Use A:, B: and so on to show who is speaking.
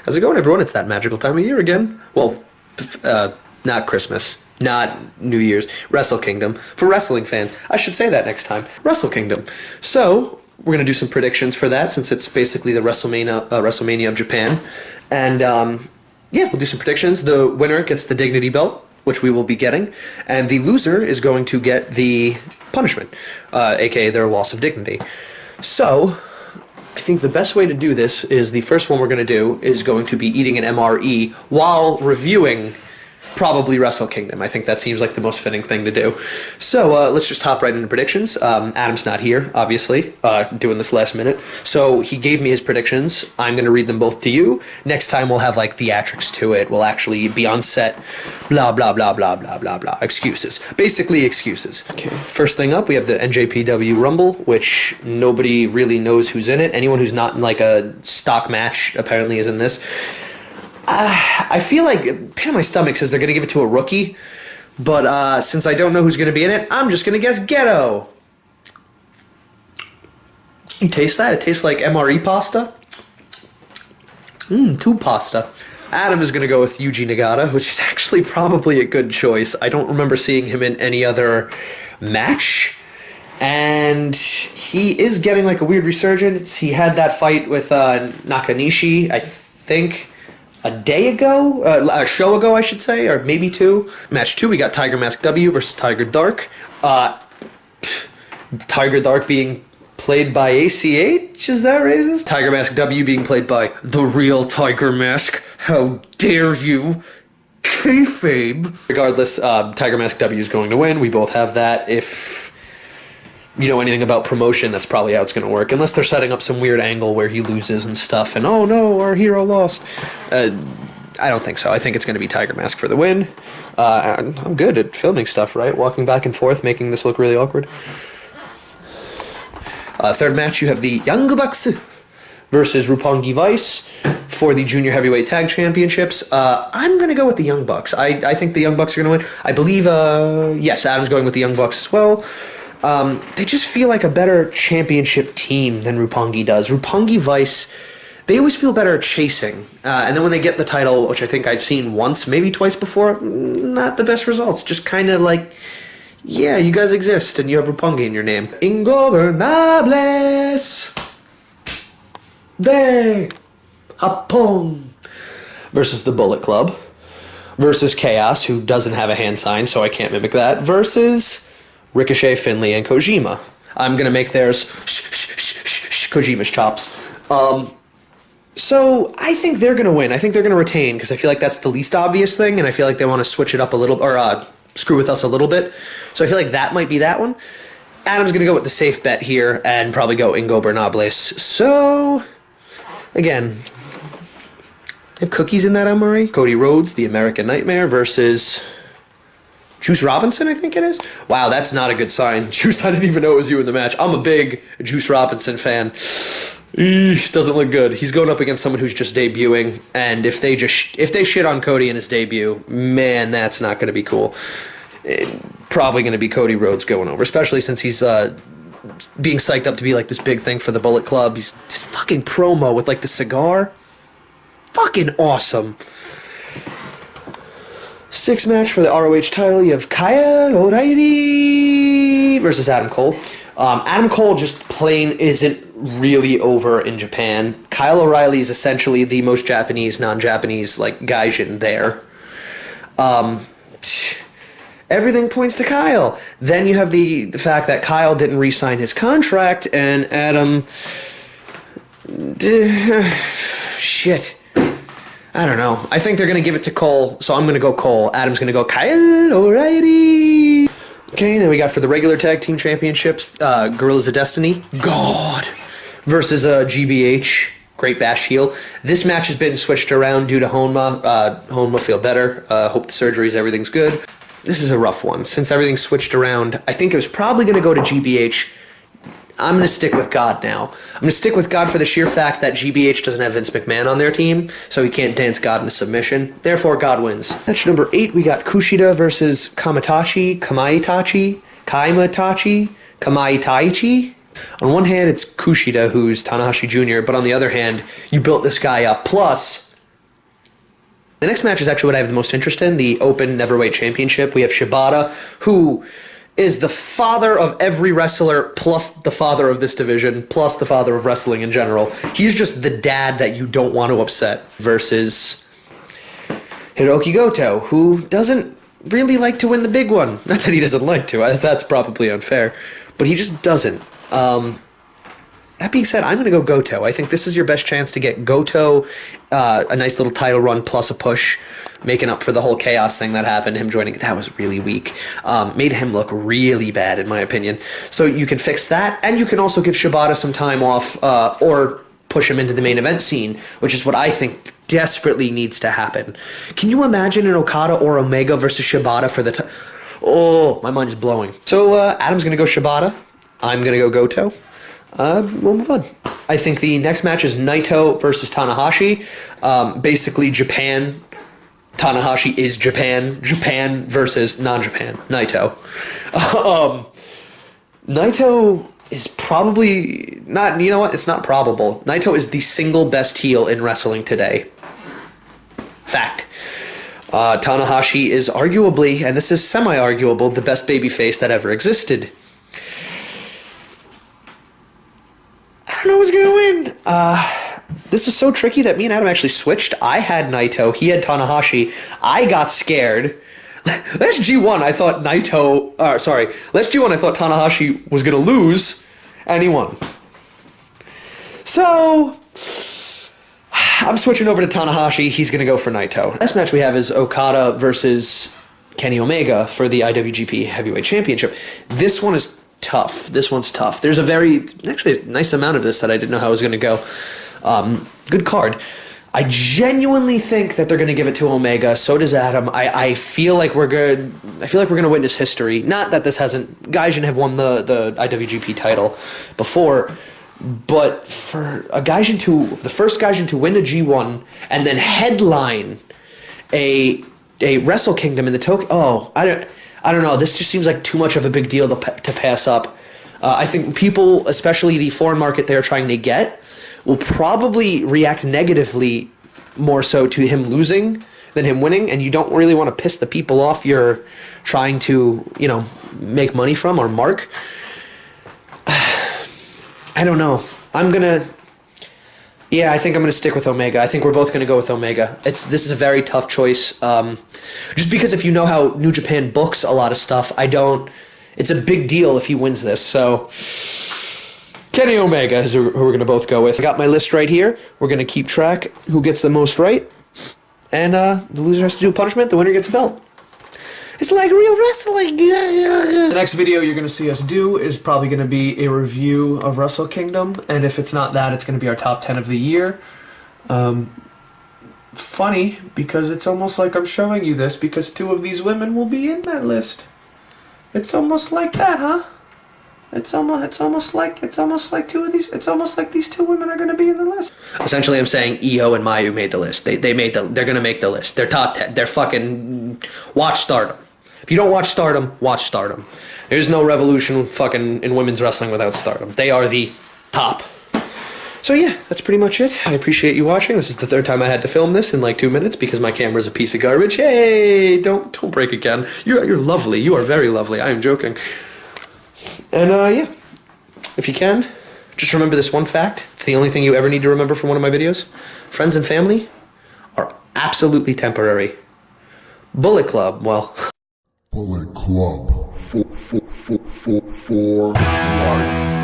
A: How's it going, everyone? It's that magical time of year again. Well, not Christmas, not New Year's. Wrestle Kingdom. For wrestling fans, I should say that next time. Wrestle Kingdom. So, we're going to do some predictions for that, since it's basically the WrestleMania of Japan. And, yeah, we'll do some predictions. The winner gets the Dignity Belt, which we will be getting, and the loser is going to get the punishment, aka their loss of dignity. So, I think the best way to do this is the first one we're going to do is going to be eating an MRE while reviewing probably Wrestle Kingdom. I think that seems like the most fitting thing to do. So let's just hop right into predictions. Adam's not here, obviously, doing this last minute. So he gave me his predictions. I'm going to read them both to you. Next time we'll have like theatrics to it. We'll actually be on set. Blah, blah, blah, blah, blah, blah, blah. Excuses. Basically excuses. Okay. First thing up, we have the NJPW Rumble, which nobody really knows who's in it. Anyone who's not in like a stock match apparently is in this. I feel like, pain in my stomach says they're going to give it to a rookie, but since I don't know who's going to be in it, I'm just going to guess Ghetto. You taste that? It tastes like MRE pasta. Tube pasta. Adam is going to go with Yuji Nagata, which is actually probably a good choice. I don't remember seeing him in any other match, and he is getting like a weird resurgence. He had that fight with Nakanishi, I think, a show ago, I should say, or maybe two. Match 2, we got Tiger Mask W versus Tiger Dark. Tiger Dark being played by ACH, is that racist? Tiger Mask W being played by the real Tiger Mask. How dare you? Kayfabe. Regardless, Tiger Mask W is going to win. We both have that. If you know anything about promotion, that's probably how it's going to work. Unless they're setting up some weird angle where he loses and stuff, and oh no, our hero lost. I don't think so. I think it's going to be Tiger Mask for the win. I'm good at filming stuff, right? Walking back and forth, making this look really awkward. Third match, you have the Young Bucks versus Roppongi Vice for the Junior Heavyweight Tag Championships. I'm going to go with the Young Bucks. I think the Young Bucks are going to win. I believe, yes, Adam's going with the Young Bucks as well. They just feel like a better championship team than Roppongi does. Roppongi Vice, they always feel better chasing. And then when they get the title, which I think I've seen once, maybe twice before, not the best results. Just kind of like, yeah, you guys exist and you have Roppongi in your name. Ingobernables de Japón versus the Bullet Club versus Chaos, who doesn't have a hand sign, so I can't mimic that, versus Ricochet, Finlay, and Kojima. I'm going to make theirs Kojima's chops. So I think they're going to win. I think they're going to retain, because I feel like that's the least obvious thing, and I feel like they want to switch it up a little, or screw with us a little bit. So I feel like that might be that one. Adam's going to go with the safe bet here, and probably go Ingobernables. So, again, they have cookies in that MRE. Cody Rhodes, the American Nightmare, versus Juice Robinson, I think it is. Wow, that's not a good sign. Juice, I didn't even know it was you in the match. I'm a big Juice Robinson fan. Eesh, doesn't look good. He's going up against someone who's just debuting, and if they shit on Cody in his debut, man, that's not going to be cool. Probably going to be Cody Rhodes going over, especially since he's being psyched up to be like this big thing for the Bullet Club. His fucking promo with like the cigar, fucking awesome. Sixth match for the ROH title, you have Kyle O'Reilly versus Adam Cole. Adam Cole just plain isn't really over in Japan. Kyle O'Reilly is essentially the most Japanese, non-Japanese, like, gaijin there. Everything points to Kyle. Then you have the fact that Kyle didn't re-sign his contract, and Adam... shit. I don't know. I think they're going to give it to Cole, so I'm going to go Cole. Adam's going to go Kyle O'Reilly. Okay, then we got for the regular tag team championships, Guerrillas of Destiny, God, versus GBH, Great Bash Heel. This match has been switched around due to Honma. Honma feel better. Hope the surgeries, everything's good. This is a rough one. Since everything's switched around, I think it was probably going to go to GBH. I'm going to stick with God now. I'm going to stick with God for the sheer fact that GBH doesn't have Vince McMahon on their team, so he can't dance God into submission. Therefore, God wins. Match number 8, we got Kushida versus Kamaitachi. On one hand, it's Kushida, who's Tanahashi Jr., but on the other hand, you built this guy up. Plus, The next match is actually what I have the most interest in, the Open Neverweight Championship. We have Shibata, who is the father of every wrestler, plus the father of this division, plus the father of wrestling in general. He's just the dad that you don't want to upset, versus Hiroki Goto, who doesn't really like to win the big one. Not that he doesn't like to, that's probably unfair, but he just doesn't. That being said, I'm going to go Goto. I think this is your best chance to get Goto a nice little title run plus a push, making up for the whole chaos thing that happened, him joining. That was really weak. Made him look really bad, in my opinion. So you can fix that, and you can also give Shibata some time off or push him into the main event scene, which is what I think desperately needs to happen. Can you imagine an Okada or Omega versus Shibata for the Oh, my mind is blowing. So Adam's going to go Shibata. I'm going to go Goto. We'll move on. I think the next match is Naito versus Tanahashi. Basically, Japan. Tanahashi is Japan. Japan versus non-Japan. Naito. Naito is probably not. You know what? It's not probable. Naito is the single best heel in wrestling today. Fact. Tanahashi is arguably, and this is semi-arguable, the best babyface that ever existed. I don't know who's gonna win. This is so tricky that me and Adam actually switched. I had Naito, he had Tanahashi. I got scared. Last G1, I thought last G1, I thought Tanahashi was gonna lose, and he won. So I'm switching over to Tanahashi. He's gonna go for Naito. Last match we have is Okada versus Kenny Omega for the IWGP Heavyweight Championship. This one is tough. This one's tough. There's actually a nice amount of this that I didn't know how it was going to go. Good card. I genuinely think that they're going to give it to Omega. So does Adam. I feel like we're good. I feel like we're going to witness history. Not that this hasn't. Gaijin have won the IWGP title before, but for a Gaijin the first Gaijin to win a G1 and then headline a Wrestle Kingdom in the Tokyo. Oh, I don't know. This just seems like too much of a big deal to pass up. I think people, especially the foreign market they're trying to get, will probably react negatively more so to him losing than him winning, and you don't really want to piss the people off you're trying to, make money from or mark. I don't know. I think I'm going to stick with Omega. I think we're both going to go with Omega. This is a very tough choice. Just because if you know how New Japan books a lot of stuff, it's a big deal if he wins this. So Kenny Omega is who we're going to both go with. I got my list right here. We're going to keep track who gets the most right. And the loser has to do a punishment. The winner gets a belt. It's like real wrestling. The next video you're going to see us do is probably going to be a review of Wrestle Kingdom, and if it's not that, it's going to be our top 10 of the year. Funny, because it's almost like I'm showing you this, because two of these women will be in that list. It's almost like that, huh? It's almost like these two women are going to be in the list. Essentially, I'm saying Io and Mayu made the list. They're going to make the list. They're top 10. They're fucking watch Stardom. If you don't watch Stardom, watch Stardom. There's no revolution fucking in women's wrestling without Stardom. They are the top. So yeah, that's pretty much it. I appreciate you watching. This is the third time I had to film this in like 2 minutes because my camera's a piece of garbage. Hey, don't break again. You're lovely. You are very lovely. I am joking. And yeah, if you can, just remember this one fact. It's the only thing you ever need to remember from one of my videos. Friends and family are absolutely temporary. Bullet Club, well...
B: Bullet Club for life.